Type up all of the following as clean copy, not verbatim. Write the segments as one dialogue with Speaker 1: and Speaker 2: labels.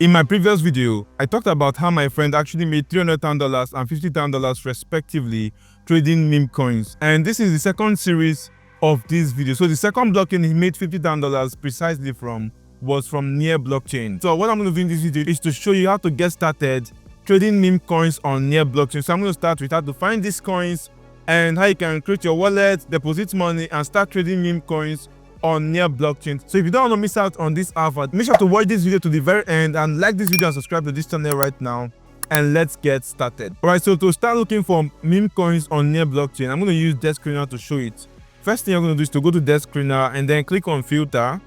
Speaker 1: In my previous video, I talked about how my friend actually made $300,000 and $50,000 respectively trading meme coins. And this is the second series of this video. So the second blockchain he made $50,000 precisely from was from Near blockchain. So what I'm going to do in this video is to show you how to get started trading meme coins on Near blockchain. So I'm going to start with how to find these coins and how you can create your wallet, deposit money, and start trading meme coins on Near blockchain. So if you don't want to miss out on this offer, make sure to watch this video to the very end and like this video and subscribe to this channel right now, and let's get started. All right, so to start looking for meme coins on Near blockchain, I'm going to use Desk Screener to show it. First thing I'm going to do is to go to Desk Screener and then click on filter,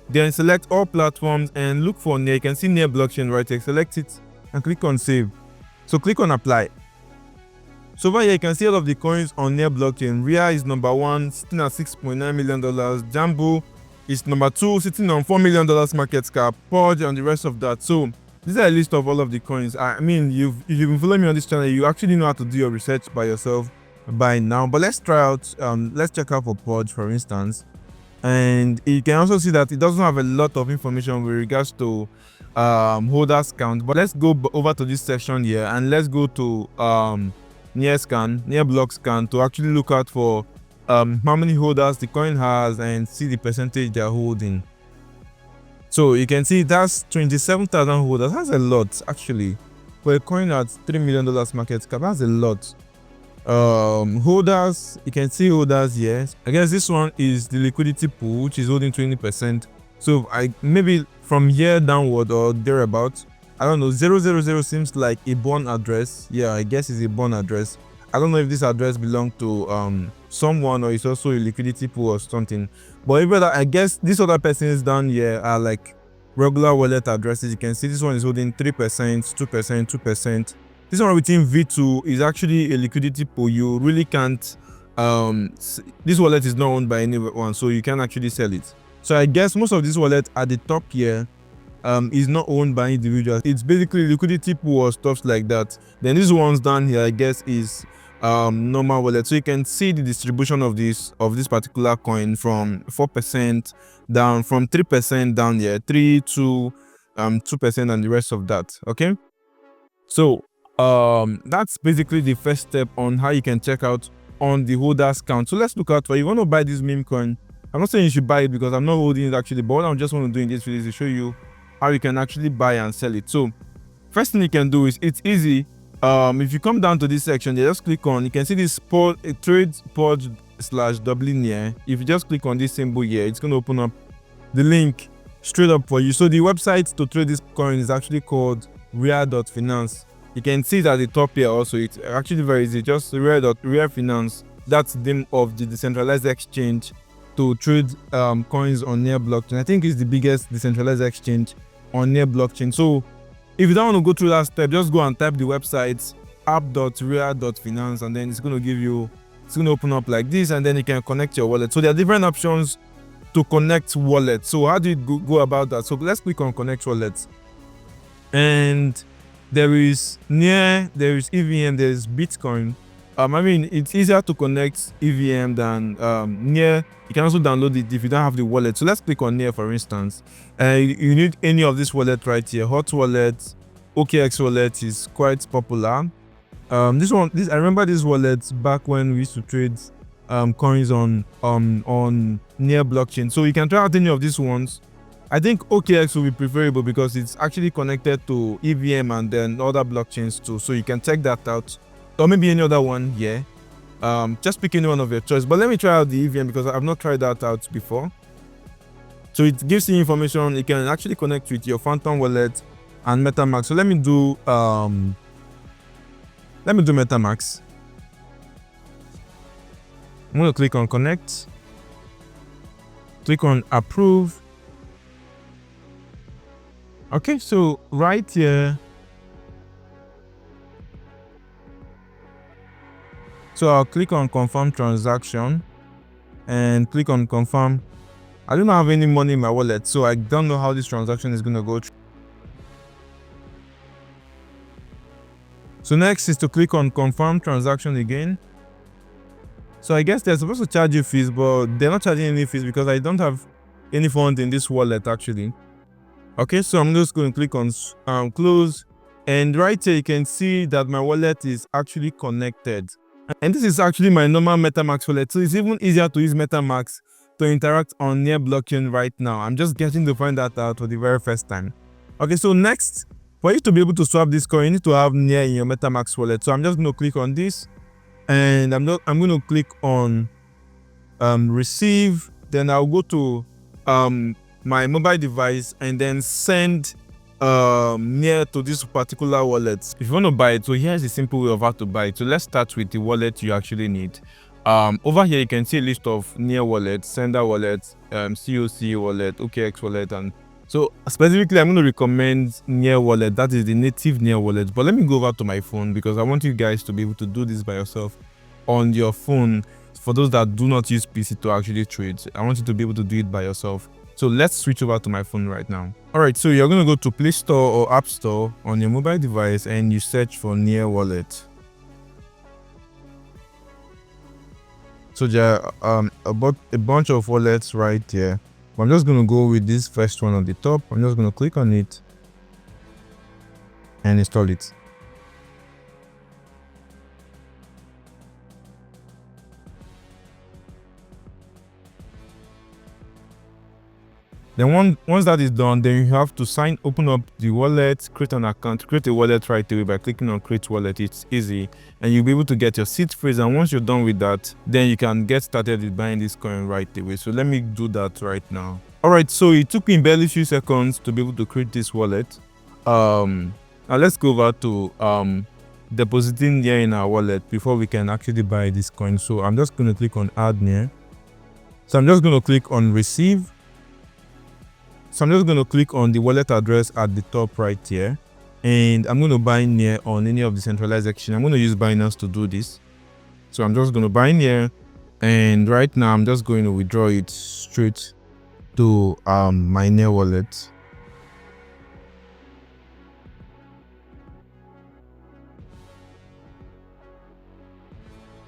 Speaker 1: then select all platforms and look for Near. You can see Near blockchain right here. Select it and click on save. So click on apply. So over here you can see all of the coins on Near blockchain. Rhea is number 1, sitting at $6.9 million. Jambo is number 2, sitting on $4 million market cap. Purge and the rest of that. So these are a list of all of the coins. I mean, if you've been following me on this channel, you actually know how to do your research by yourself by now. But let's try out. Let's check out for Purge, for instance. And you can also see that it doesn't have a lot of information with regards to holders count. But let's go over to this section here and let's go to Near block scan to actually look out for how many holders the coin has and see the percentage they're holding. So you can see that's 27,000 holders. That's a lot actually. For a coin at $3 million market cap, that's a lot. Holders, you can see holders here. I guess this one is the liquidity pool, which is holding 20%. So maybe from here downward or thereabouts, I don't know, 000 seems like a born address. Yeah, I guess it's a born address. I don't know if this address belongs to someone or it's also a liquidity pool or something. But even that, I guess these other persons down here are like regular wallet addresses. You can see this one is holding 3%, 2%, 2%. This one within V2 is actually a liquidity pool. You really can't, this wallet is not owned by anyone, so you can actually sell it. So I guess most of this wallet at the top here is not owned by individuals. It's basically liquidity pool or stuff like that. Then these ones down here, I guess, is normal wallet. So you can see the distribution of this particular coin from 4% down, from 3% down here, 3 to 2% and the rest of that. Okay, so that's basically the first step on how you can check out on the holders count. So let's look out for, you want to buy this meme coin. I'm not saying you should buy it because I'm not holding it actually, but what I just want to do in this video is to show you how you can actually buy and sell it. So first thing you can do is, it's easy. If you come down to this section, you just click on, you can see this trade purge / Near. If you just click on this symbol here, it's going to open up the link straight up for you. So the website to trade this coin is actually called rhea.finance. You can see it at the top here also. It's actually very easy. Just rhea.finance. That's the name of the decentralized exchange to trade coins on Near blockchain. I think it's the biggest decentralized exchange on Near blockchain. So if you don't want to go through that step, just go and type the website app.rhea.finance, and then it's going to give you, it's going to open up like this, and then you can connect your wallet. So there are different options to connect wallets. So how do you go about that? So let's click on connect wallets, and there is Near, there is EVM, there is Bitcoin. I mean, it's easier to connect EVM than Near. You can also download it if you don't have the wallet. So let's click on Near, for instance. You need any of this wallet right here. Hot wallet, OKX wallet is quite popular. I remember this wallet back when we used to trade coins on Near blockchain. So you can try out any of these ones. I think OKX will be preferable because it's actually connected to EVM and then other blockchains too. So you can check that out. Or maybe any other one here. Just pick any one of your choice. But let me try out the EVM because I've not tried that out before. So it gives you information. You can actually connect with your Phantom wallet and MetaMask. So let me do MetaMask. I'm going to click on connect. Click on approve. Okay, so right here. So I'll click on confirm transaction and click on confirm. I don't have any money in my wallet, so I don't know how this transaction is going to go through. So next is to click on confirm transaction again. So I guess they're supposed to charge you fees, but they're not charging any fees because I don't have any funds in this wallet actually. Okay, so I'm just going to click on close, and right here you can see that my wallet is actually connected, and this is actually my normal MetaMask wallet. So it's even easier to use MetaMask to interact on Near blockchain right now. I'm just getting to find that out for the very first time. Okay, so next, for you to be able to swap this coin, you need to have Near in your MetaMask wallet. So I'm just going to click on this, and I'm going to click on receive. Then I'll go to my mobile device and then send Near to this particular wallet. If you want to buy it, so here's a simple way of how to buy it. So let's start with the wallet you actually need. Over here you can see a list of Near wallets, Sender wallet, COC wallet, OKX wallet, and so specifically I'm going to recommend Near wallet. That is the native Near wallet. But let me go over to my phone because I want you guys to be able to do this by yourself on your phone. For those that do not use PC to actually trade, I want you to be able to do it by yourself. So let's switch over to my phone right now. All right, so you're going to go to Play Store or App Store on your mobile device and you search for Near Wallet. So there are a bunch of wallets right here. I'm just going to go with this first one on the top. I'm just going to click on it and install it. Then once that is done, then you have to open up the wallet, create an account, create a wallet right away by clicking on create wallet. It's easy and you'll be able to get your seed phrase. And once you're done with that, then you can get started with buying this coin right away. So let me do that right now. All right, so it took me barely a few seconds to be able to create this wallet. Now let's go over to depositing Near in our wallet before we can actually buy this coin. So I'm just going to click on add Near. So I'm just going to click on receive. So I'm just going to click on the wallet address at the top right here, and I'm going to buy Near on any of the centralized exchange. I'm going to use Binance to do this. So I'm just going to buy Near, and right now I'm just going to withdraw it straight to my Near wallet.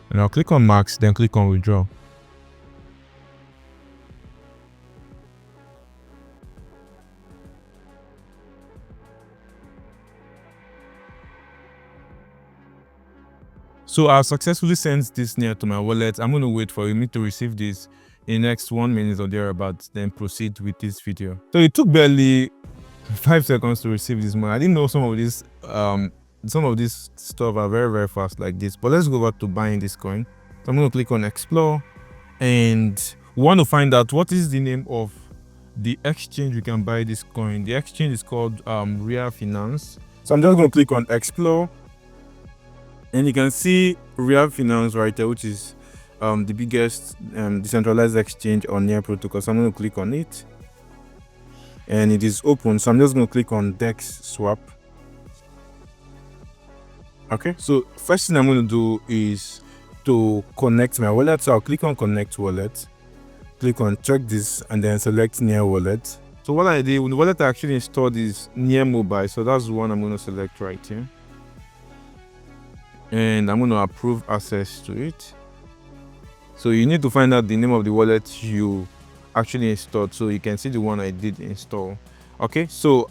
Speaker 1: And I'll click on max, then click on withdraw. So I've successfully sent this Near to my wallet. I'm going to wait for me to receive this in the next 1 minute or thereabouts, then proceed with this video. So it took barely 5 seconds to receive this money. I didn't know some of this stuff are very, very fast like this. But let's go back to buying this coin. So I'm going to click on explore, and we want to find out what is the name of the exchange we can buy this coin. The exchange is called Real Finance. So I'm just going to click on explore. And you can see Real Finance right there, which is the biggest decentralized exchange on Near protocol. So I'm going to click on it, and it is open. So I'm just going to click on DEX swap. Okay, so first thing I'm going to do is to connect my wallet. So I'll click on connect wallet, click on check this, and then select Near wallet. So what I did, the wallet I actually installed is Near mobile. So that's the one I'm going to select right here. And I'm going to approve access to it. So you need to find out the name of the wallet you actually installed, so you can see the one I did install. Okay, so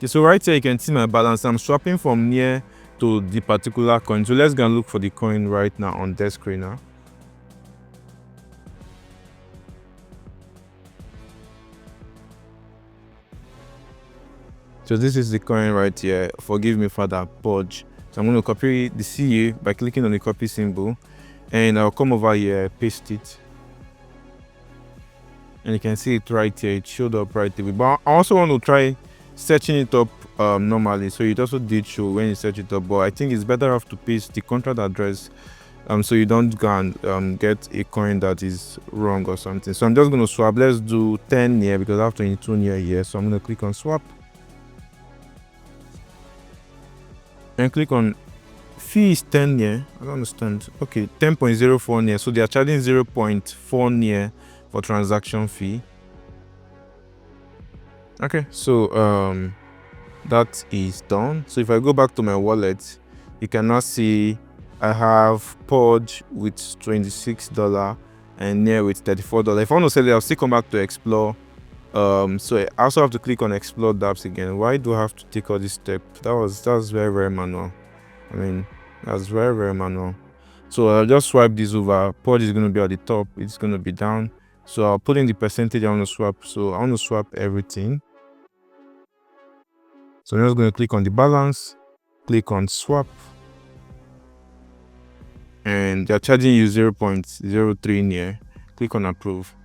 Speaker 1: so right here you can see my balance. I'm swapping from Near to the particular coin. So let's go and look for the coin right now on the screen now. So this is the coin right here. Forgive me for that purge. So I'm going to copy the CA by clicking on the copy symbol, and I'll come over here, paste it, and you can see it right here. It showed up right away. But I also want to try searching it up normally. So it also did show when you search it up, but I think it's better off to paste the contract address so you don't go and get a coin that is wrong or something. So I'm just going to swap. Let's do 10 Near because I have 22 Near here. So I'm going to click on swap and click on fee is 10 Near. I don't understand. Okay, 10.04 Near. So they are charging 0.4 Near for transaction fee. Okay, so that is done. So if I go back to my wallet, you can now see I have Purge with $26 and Near with $34. If I want to sell it, I'll still come back to explore So I also have to click on explore dApps again. Why do I have to take all this step? That was very manual. I mean, that's very manual. So I'll just swipe this over. Pod is going to be at the top, it's going to be down. So I'll put in the percentage I want to swap. So I want to swap everything. So I'm just going to click on the balance, click on swap, and they're charging you 0.03 near. Click on approve.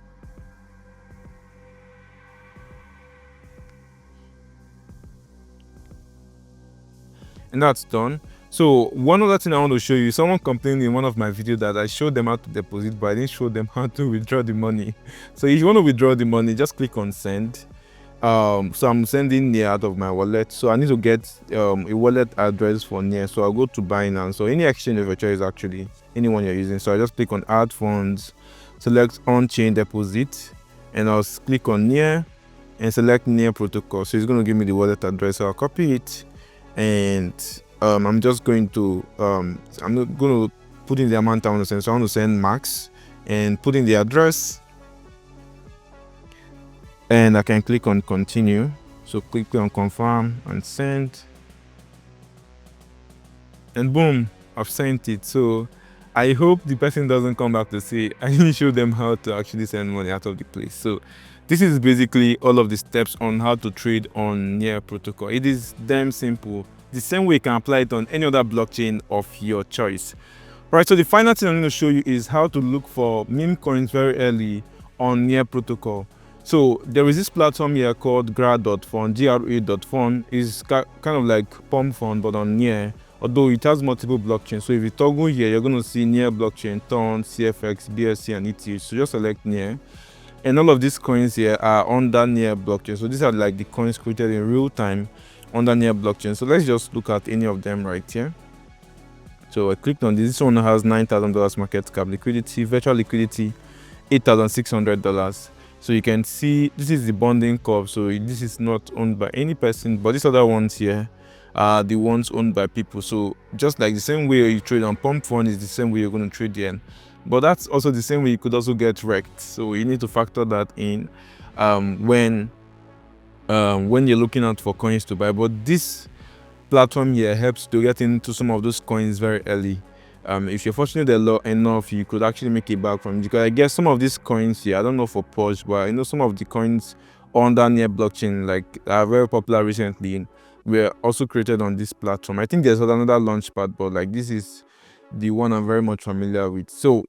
Speaker 1: And that's done. So one other thing I want to show you, someone complained in one of my videos that I showed them how to deposit, but I didn't show them how to withdraw the money. So if you want to withdraw the money, just click on send. So I'm sending near out of my wallet, so I need to get a wallet address for near. So I'll go to Binance, so any exchange of your choice, actually anyone you're using. So I just click on add funds, select on-chain deposit, and I'll click on near and select near protocol. So it's going to give me the wallet address, so I'll copy it, and I'm just going to I'm not going to put in the amount I want to send. So I want to send max and put in the address, and I can click on continue. So click on confirm and send, and boom, I've sent it. So I hope the person doesn't come back to say I didn't show them how to actually send money out of the place. So this is basically all of the steps on how to trade on Near protocol. It is damn simple. The same way you can apply it on any other blockchain of your choice. Right, so the final thing I'm going to show you is how to look for meme coins very early on Near protocol. So there is this platform here called gra.fund, gra.fund. Is kind of like Pump Fund but on Near, although it has multiple blockchains. So if you toggle here, you're going to see Near blockchain, Ton, CFX, BSC, and ETH. So just select Near. And all of these coins here are under Near blockchain. So these are like the coins created in real time under Near blockchain. So let's just look at any of them right here. So I clicked on this. This one has $9,000 market cap, liquidity, virtual liquidity, $8,600. So you can see this is the bonding curve. So this is not owned by any person, but these other ones here are the ones owned by people. So just like the same way you trade on Pump Fund is the same way you're going to trade here. But that's also the same way you could also get wrecked. So you need to factor that in when you're looking out for coins to buy. But this platform here helps to get into some of those coins very early. If you're fortunate enough, you could actually make it back from it, because I guess some of these coins here, I don't know for Porsche, but I know some of the coins under Near blockchain like are very popular recently were also created on this platform. I think there's another launchpad, but like this is the one I'm very much familiar with. So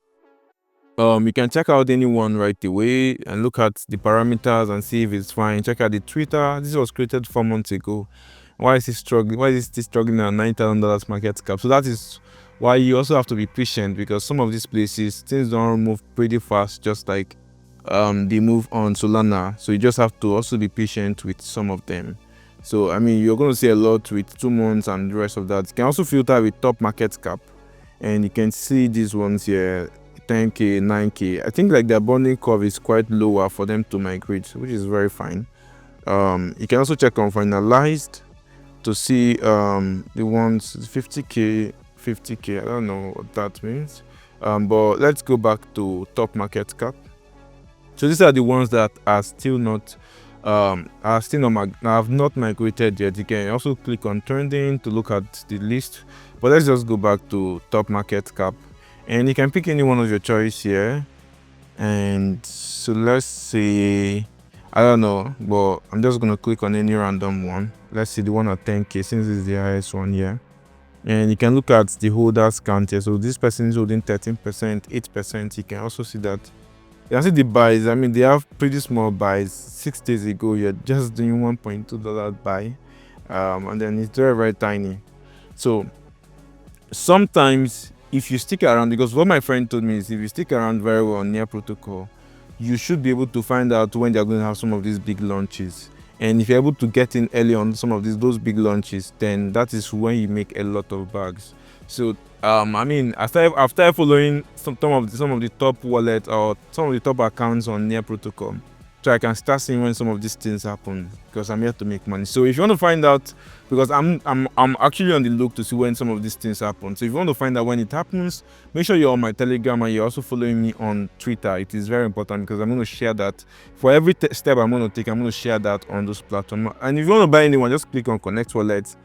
Speaker 1: you can check out anyone right away and look at the parameters and see if it's fine. Check out the Twitter. This was created 4 months ago. Why is it struggling? Why is it struggling at $9,000 market cap? So that is why you also have to be patient, because some of these places things don't move pretty fast, just like they move on Solana. So you just have to also be patient with some of them. So I mean, you're going to see a lot with 2 months and the rest of that. You can also filter with top market cap, and you can see these ones here, 10k, 9k. I think like their bonding curve is quite lower for them to migrate, which is very fine. You can also check on finalized to see the ones 50k. I don't know what that means, but let's go back to top market cap. So these are the ones that are still not have not migrated yet. You can also click on trending to look at the list, but let's just go back to top market cap, and you can pick any one of your choice here. And so let's say, I don't know, but I'm just gonna click on any random one. Let's see the one at 10k, since it's the highest one here. And you can look at the holders count here. So this person is holding 13%, 8%. You can also see that. You can see the buys. I mean, they have pretty small buys. 6 days ago, you're just doing $1.2 buy, and then it's very tiny. So sometimes if you stick around, because what my friend told me is if you stick around very well on Near protocol, you should be able to find out when they're going to have some of these big launches. And if you're able to get in early on some of those big launches, then that is when you make a lot of bags. So I mean, after following some of the top wallets or some of the top accounts on Near protocol, so I can start seeing when some of these things happen, because I'm here to make money. So if you want to find out, because I'm actually on the look to see when some of these things happen. So if you want to find out when it happens, make sure you're on my Telegram and you're also following me on Twitter. It is very important, because I'm going to share that for every step I'm going to take. I'm going to share that on those platforms. And if you want to buy anyone, just click on Connect Wallet.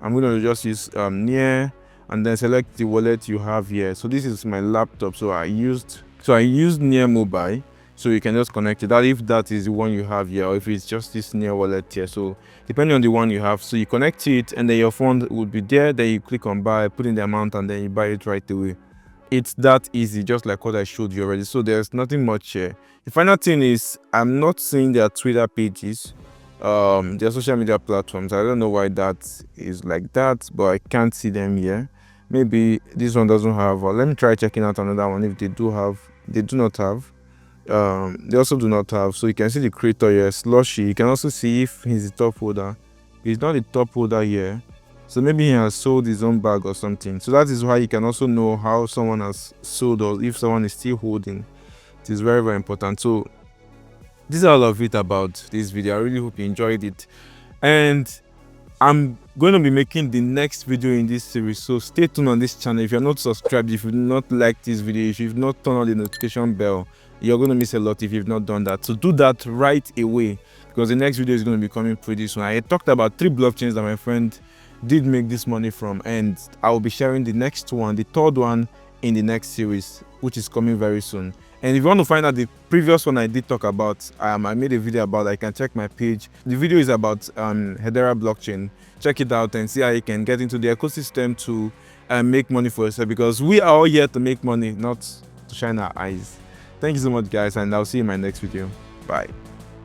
Speaker 1: I'm going to just use Near, and then select the wallet you have here. So this is my laptop. So I used Near Mobile. So you can just connect it, that if that is the one you have here, or if it's just this Near wallet here. So depending on the one you have, so you connect it, and then your fund would be there. Then you click on buy, put in the amount, and then you buy it right away. It's that easy, just like what I showed you already. So there's nothing much here. The final thing is, I'm not seeing their Twitter pages, their social media platforms. I don't know why that is like that, but I can't see them here. Maybe this one doesn't have, or let me try checking out another one if they do have. They do not have. They also do not have. So you can see the creator here, Slushy. You can also see if he's the top holder. He's not the top holder here, so maybe he has sold his own bag or something. So that is why you can also know how someone has sold, or if someone is still holding. It is very, very important. So this is all of it about this video. I really hope you enjoyed it, and I'm going to be making the next video in this series, so stay tuned on this channel. If you're not subscribed, if you've not liked this video, if you've not turned on the notification bell, you're going to miss a lot if you've not done that. So do that right away, because the next video is going to be coming pretty soon. I talked about 3 blockchains that my friend did make this money from, and I will be sharing the next one, the third one, in the next series, which is coming very soon. And if you want to find out the previous one I did talk about, I made a video about, I can check my page. The video is about Hedera blockchain. Check it out and see how you can get into the ecosystem to make money for yourself, because we are all here to make money, not to shine our eyes. Thank you so much, guys, and I'll see you in my next video. Bye.